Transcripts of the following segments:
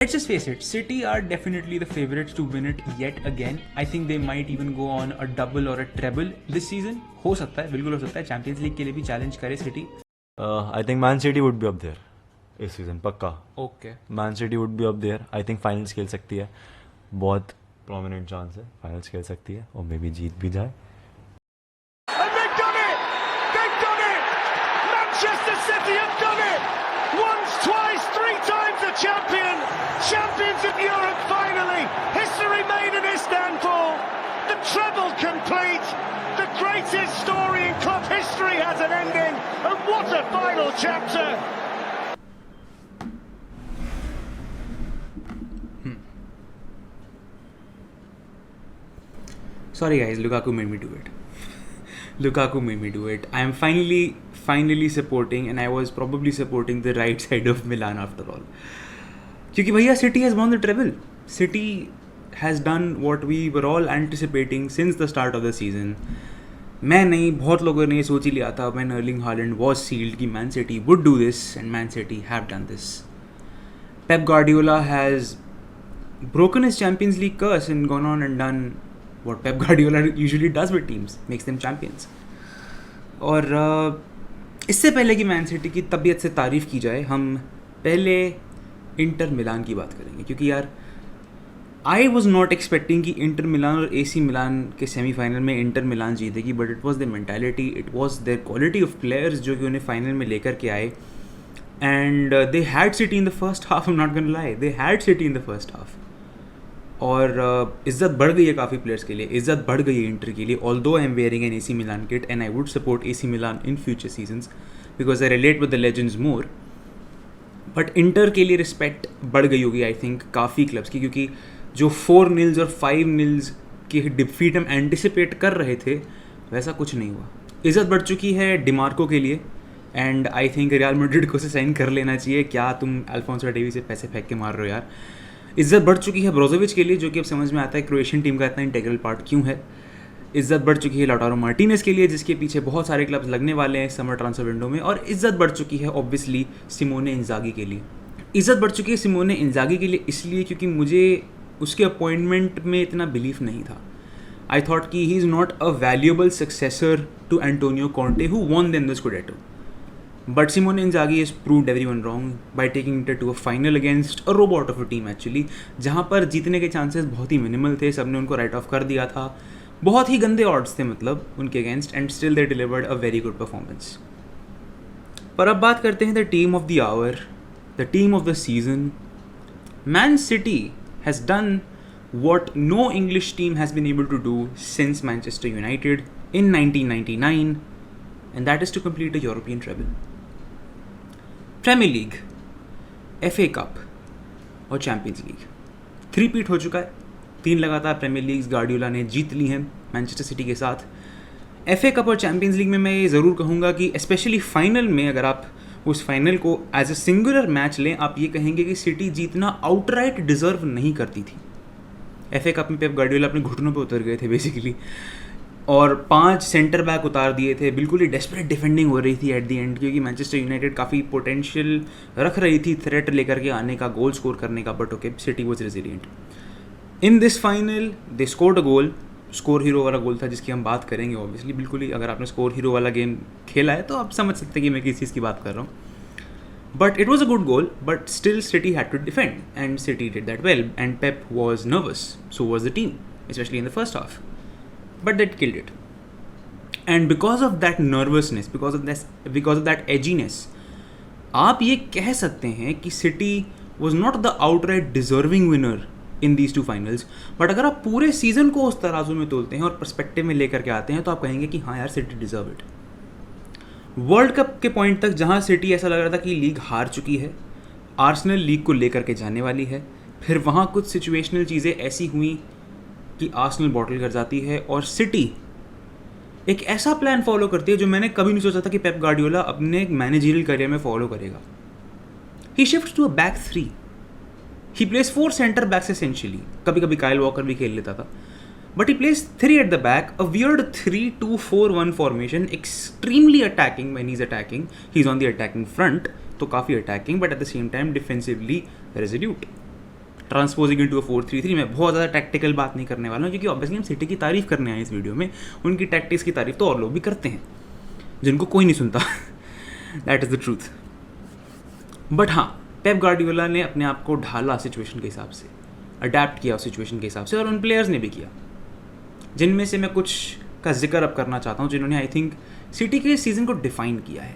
Let's just face it, City are definitely the favorites to win it yet again. I think they might even go on a double or a treble this season. हो सकता है, बिल्कुल हो सकता है. Champions league के लिए भी चैलेंज करे city. I think Man City would be up there इस सीजन पक्का. Okay. Man City would be up there. I think finals खेल सकती है. बहुत प्रोमिनेंट चांस है फाइनल्स खेल सकती है और मे बी जीत भी जाए. And they've done it! They've done it! Manchester City have done it! Once, twice, three times the champion! Champions of Europe finally! History made in Istanbul! The treble complete! The greatest story in club history has an ending! And what a final chapter! Sorry guys, Lukaku made me do it. Lukaku made me do it. I am finally supporting, and I was probably supporting the right side of Milan after all. क्योंकि भैया City has won the treble. City has done what we were all anticipating since the start of the season. मैं नहीं, बहुत लोगों ने सोच ही लिया था when Erling Haaland was sealed कि Man City would do this, and Man City have done this. Pep Guardiola has broken his Champions League curse and gone on and done what Pep Guardiola usually does with teams, makes them champions. और इससे पहले कि man city की तबीयत से तारीफ़ की जाए, हम पहले इंटर मिलान की बात करेंगे. क्योंकि यार आई वॉज नॉट एक्सपेक्टिंग कि इंटर मिलान और AC मिलान के सेमीफाइनल में इंटर मिलान जीतेगी, but it was the mentality, it was there quality of players जो कि उन्हें फाइनल में लेकर के आए. And they had city in the first half, I am not gonna lie, they had city in the first half. और इज़्ज़त बढ़ गई है काफ़ी प्लेयर्स के लिए, इज़्ज़त बढ़ गई है इंटर के लिए. Although I am wearing N AC Milan kit and I would support AC Milan in future seasons because I relate with the legends more. But inter के लिए रिस्पेक्ट बढ़ गई होगी आई थिंक काफ़ी क्लब्स की, क्योंकि जो 4-0 और 5-0 की डिफीट हम एंटिसिपेट कर रहे थे वैसा कुछ नहीं हुआ. इज़्ज़त बढ़ चुकी है डिमार्को के लिए, and I think real Madrid को से साइन कर लेना चाहिए. क्या तुम अल्फोंसो डेविस से पैसे फेंक के मार रहे हो यार. इज़्ज़त बढ़ चुकी है ब्रोजोविच के लिए, जो कि अब समझ में आता है क्रोएशियन टीम का इतना इंटेग्रल पार्ट क्यों है. इज़्ज़त बढ़ चुकी है लाउटारो मार्टिनेज के लिए, जिसके पीछे बहुत सारे क्लब्स लगने वाले हैं समर ट्रांसफर विंडो में. और इज़्ज़त बढ़ चुकी है ऑब्वियसली सिमोने इंजागी के लिए. इज़्ज़त बढ़ चुकी है सिमोने इंजागी के लिए इसलिए क्योंकि मुझे उसके अपॉइंटमेंट में इतना बिलीफ नहीं था. आई थॉट कि he is not a valuable successor to Antonio Conte who won them the scudetto. But Simone Inzaghi has proved everyone wrong by taking Inter to a final against a robot of a team actually, जहाँ पर जीतने के chances बहुत ही minimal थे. सबने उनको right of कर दिया था, बहुत ही गंदे ऑड्स थे मतलब उनके against, and still they delivered a very good performance. पर अब बात करते हैं the team of the hour, the team of the season. Man City has done what no English team has been able to do since Manchester United in 1999, and that is to complete a European treble. Premier League, FA cup और Champions League 3-peat हो चुका है. 3 लगातार premiere leagues Guardiola ने जीत ली हैं Manchester city के साथ. FA cup और चैम्पियंस लीग में मैं ये ज़रूर कहूँगा कि स्पेशली फाइनल में अगर आप उस फाइनल को एज अ सिंगुलर मैच लें, आप ये कहेंगे कि सिटी जीतना आउटराइट डिज़र्व नहीं करती थी. FA कप में पेप गार्डियोला अपने घुटनों पे उतर गए थे बेसिकली, और 5 सेंटर बैक उतार दिए थे. बिल्कुल ही डेस्परेट डिफेंडिंग हो रही थी एट द एंड, क्योंकि मैनचेस्टर यूनाइटेड काफ़ी पोटेंशियल रख रही थी थ्रेट लेकर के आने का, गोल स्कोर करने का, but okay city was resilient. In this final they scored a goal. Score hero वाला गोल था जिसकी हम बात करेंगे ऑब्वियसली. बिल्कुल ही अगर आपने स्कोर हीरो वाला गेम खेला है तो आप समझ सकते हैं कि मैं किस चीज़ की बात कर रहा हूँ. But it was a good goal, but still City had to defend, and City did that well, and Pep was nervous, so was the team, especially in the first half. But that killed it. And because of that nervousness, because of that edginess, आप ये कह सकते हैं कि City was not the outright deserving winner in these two finals, but अगर आप पूरे season को उस तराजू में तोलते हैं और पर्सपेक्टिव में लेकर के आते हैं तो आप कहेंगे कि हाँ यार City deserve it. World cup के पॉइंट तक जहाँ सिटी ऐसा लग रहा था कि लीग हार चुकी है, आर्सेनल लीग को लेकर के जाने वाली है, फिर वहाँ कुछ सिचुएशनल चीज़ें ऐसी हुई कि आर्सेनल बॉटल कर जाती है और सिटी एक ऐसा प्लान फॉलो करती है जो मैंने कभी नहीं सोचा था कि पेप गार्डियोला अपने मैनेजरियल करियर में फॉलो करेगा. He shift to a back 3. He place 4 centre backs essentially. कभी कभी काइल वॉकर भी खेल लेता था, but he plays 3 at the back, a weird 3-2-4-1 formation, extremely attacking when he's attacking. He's on the attacking front, तो काफ़ी attacking, but at the same time defensively resolute. Transposing into a 4-3-3. मैं बहुत ज़्यादा tactical बात नहीं करने वाला हूँ क्योंकि ऑब्वियसली हम सिटी की तारीफ करने आए इस वीडियो में. उनकी टैक्टिक्स की तारीफ तो और लोग भी करते हैं जिनको कोई नहीं सुनता. That is the truth. But हाँ, पेप गार्डियोला ने अपने आप को ढाला सिचुएशन के हिसाब से, अडेप्ट किया उस सिचुएशन के हिसाब से, और उन प्लेयर्स ने भी किया, जिनमें से मैं कुछ का जिक्र अब करना चाहता हूँ जिन्होंने आई थिंक सिटी के सीज़न को डिफाइन किया है.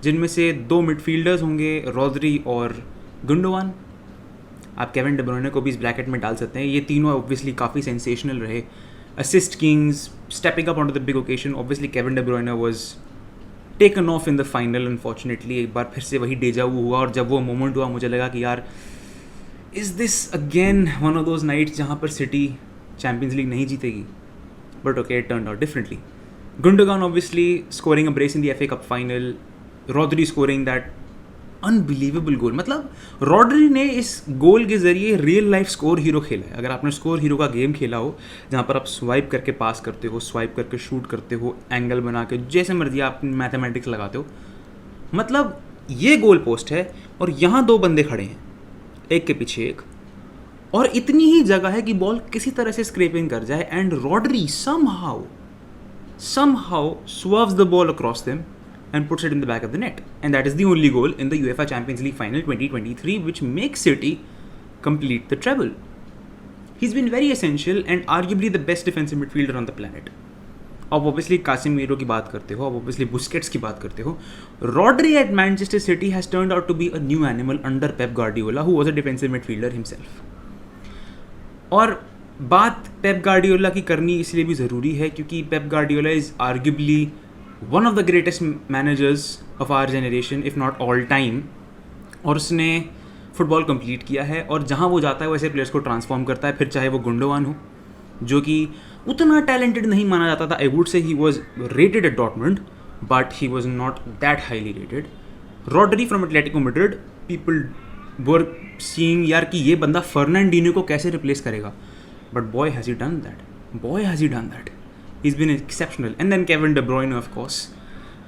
जिनमें से 2 मिडफील्डर्स होंगे, रॉड्री और गुंडोवान. आप केविन डे ब्रुयने को भी इस ब्रैकेट में डाल सकते हैं. ये तीनों ऑब्वियसली काफ़ी सेंसेशनल रहे. Assist kings, stepping up on to the big occasion. Obviously Kevin De Bruyne was taken off in the final. Unfortunately एक बार फिर से वही डेजा वू हुआ, और जब वो मोमेंट हुआ मुझे लगा कि यार is this again one of those nights जहाँ पर सिटी चैम्पियंस लीग नहीं जीतेगी. But okay, it turned out differently. Gundogan obviously scoring a brace in the FA Cup final. Rodri scoring that unbelievable goal. मतलब Rodri ने इस गोल के ज़रिए real life score hero खेला है. अगर आपने स्कोर हीरो का गेम खेला हो जहाँ पर आप स्वाइप करके पास करते हो, स्वाइप करके शूट करते हो, एंगल बना के जैसे मर्जी आप मैथमेटिक्स लगाते हो, मतलब ये गोल पोस्ट है और यहाँ 2 बंदे खड़े हैं, एक के पीछे एक, और इतनी ही जगह है कि बॉल किसी तरह से स्क्रैपिंग कर जाए and Rodri somehow swerves the ball across them and puts it in the back of the net. And that is the only goal in the UEFA Champions League final 2023 which makes City complete the treble. He's been very essential and arguably the best defensive midfielder on the planet. अब obviously कासिमीरो की बात करते हो, अब obviously Busquets की बात करते हो. Rodri at Manchester City has turned out to be a new animal under Pep Guardiola who was a defensive midfielder himself. और बात पेप गार्डियोला की करनी इसलिए भी ज़रूरी है क्योंकि Pep Guardiola is arguably one of the greatest managers of our generation if not all time. और उसने फुटबॉल कंप्लीट किया है, और जहाँ वो जाता है वैसे प्लेयर्स को ट्रांसफॉर्म करता है. फिर चाहे वो गुंडोवान हो जो कि उतना टैलेंटेड नहीं माना जाता था. I would say he was rated eight Dortmund but he was not that highly rated. Rodri from Atletico Madrid, people were seeing यार कि ये बंदा फर्नांडिनो को कैसे रिप्लेस करेगा. But boy has he done that. He's been exceptional. And then Kevin De Bruyne, of course.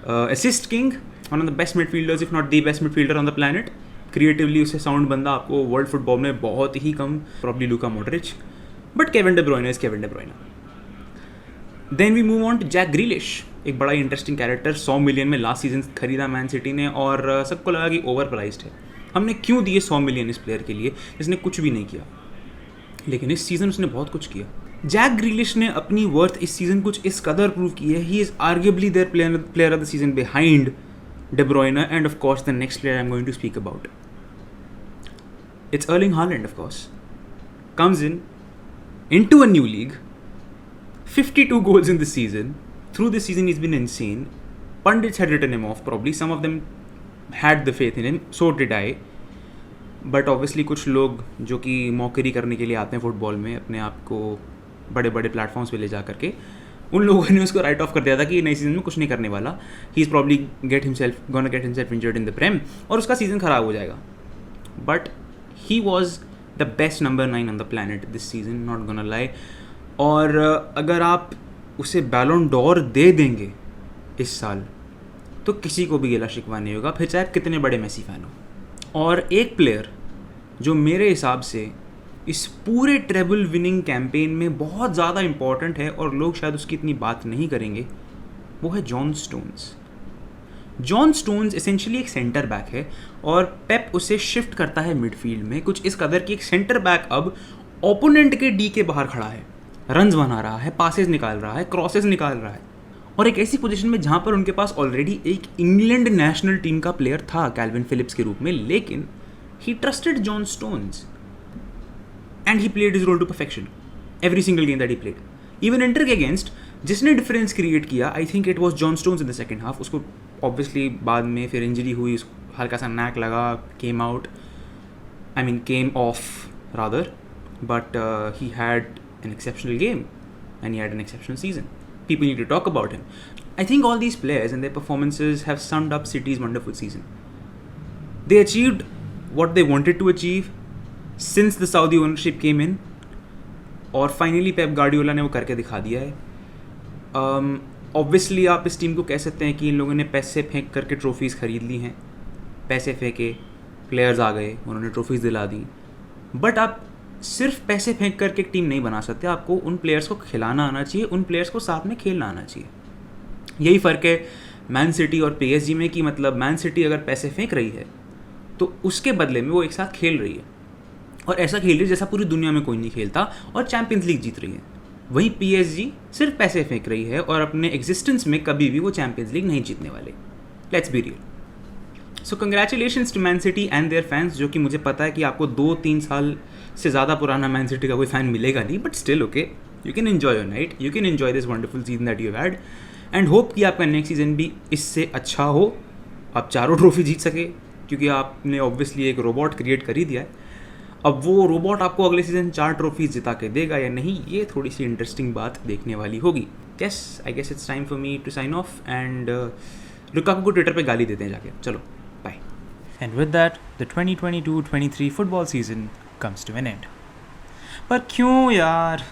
Assist king, one of the best midfielders, if not the best midfielder on the planet. Creatively उससे sound बंदा आपको world football में बहुत ही कम, probably Luka Modric. But Kevin De Bruyne is Kevin De Bruyne. Then we move on to Jack Grealish. एक बड़ा interesting character. 100 million में last season खरीदा man city ने, और सबको लगा कि ओवर प्राइस्ड है. हमने क्यों दिए 100 मिलियन इस प्लेयर के लिए जिसने कुछ भी नहीं किया, लेकिन इस सीज़न उसने बहुत कुछ किया. जैक ग्रीलिश ने अपनी वर्थ इस सीज़न कुछ इस कदर प्रूव की है. He is arguably their player of the season behind De Bruyne and of course the next player I am going to speak about. It's Erling Haaland of course. Comes into a new league, 52 goals in this season. Through this season he's been insane. Pundits had written him off probably. Some of them had the faith in him. So did I. But obviously कुछ लोग जो कि मौकरी करने के लिए आते हैं football में, अपने आप को बड़े बड़े प्लेटफॉर्म्स पे ले जा करके, उन लोगों ने उसको राइट ऑफ कर दिया था कि नई सीजन में कुछ नहीं करने वाला. He is probably get himself injured in the prem और उसका सीज़न ख़राब हो जाएगा. But he was the best number 9 on the planet this season, not gonna lie. और अगर आप उसे बैलोन डोर दे देंगे इस साल तो किसी को भी गिला शिकवा नहीं होगा, फिर चाहे कितने बड़े मेसी फैन हो. और एक प्लेयर जो मेरे हिसाब से इस पूरे ट्रेबल विनिंग कैंपेन में बहुत ज़्यादा इम्पॉर्टेंट है और लोग शायद उसकी इतनी बात नहीं करेंगे, वो है John stones. John stones essentially एक सेंटर बैक है और पेप उसे शिफ्ट करता है मिडफील्ड में, कुछ इस कदर कि एक सेंटर बैक अब ओपोनेंट के डी के बाहर खड़ा है, रन्स बना रहा है, पासेस निकाल रहा है, क्रॉसेस निकाल रहा है, और एक ऐसी पोजीशन में जहाँ पर उनके पास ऑलरेडी एक इंग्लैंड नेशनल टीम का प्लेयर था कैल्विन फिलिप्स के रूप में. लेकिन he trusted John Stones and he played his role to perfection every single game that he played. Even Inter के अगेंस्ट जिसने डिफरेंस क्रिएट किया, I think it was John Stones in the second half. उसको obviously बाद में फिर injury हुई, हल्का सा नैक लगा, came off rather, but he had an exceptional game and he had an exceptional season. People need to talk about him. I think all these players and their performances have summed up City's wonderful season. They achieved what they wanted to achieve since the Saudi ownership came in, और finally Pep Guardiola ने वो करके दिखा दिया है. Obviously आप इस team को कह सकते हैं कि इन लोगों ने पैसे फेंक करके ट्रॉफीज़ खरीद ली हैं. पैसे फेंके, प्लेयर्स आ गए, उन्होंने ट्रॉफीज़ दिला दी. बट आप सिर्फ पैसे फेंक करके एक टीम नहीं बना सकते, आपको उन प्लेयर्स को खिलाना आना चाहिए, उन प्लेयर्स को साथ में खेलना आना चाहिए। यही फ़र्क है मैन सिटी और PSG में कि मतलब मैन सिटी अगर पैसे फेंक रही है तो उसके बदले में वो एक साथ खेल रही है, और ऐसा खेल रही है जैसा पूरी दुनिया में कोई नहीं खेलता, और चैम्पियंस लीग जीत रही है। वहीं PSG सिर्फ पैसे फेंक रही है और अपने एग्जिस्टेंस में कभी भी वो चैम्पियंस लीग नहीं जीतने वाले। Let's be real. So congratulations to Man City and their fans, जो कि मुझे पता है कि आपको 2-3 साल से ज़्यादा पुराना मैन सिटी का कोई फ़ैन मिलेगा नहीं, but still okay, you can enjoy your night, you can enjoy this wonderful season that you had, and hope कि आपका नेक्स्ट सीजन भी इससे अच्छा हो, आप 4 ट्रॉफी जीत सके, क्योंकि आपने ऑब्वियसली एक रोबोट क्रिएट कर ही दिया है। अब वो रोबोट आपको अगले सीजन 4 ट्रॉफीज जिता के देगा या नहीं, ये थोड़ी सी इंटरेस्टिंग बात देखने वाली होगी। I guess it's time for me to sign off, and Lukaku को ट्विटर पे गाली देते हैं जाके। चलो बाय। And with that, the 2022-23 football season comes to an end. पर क्यों यार?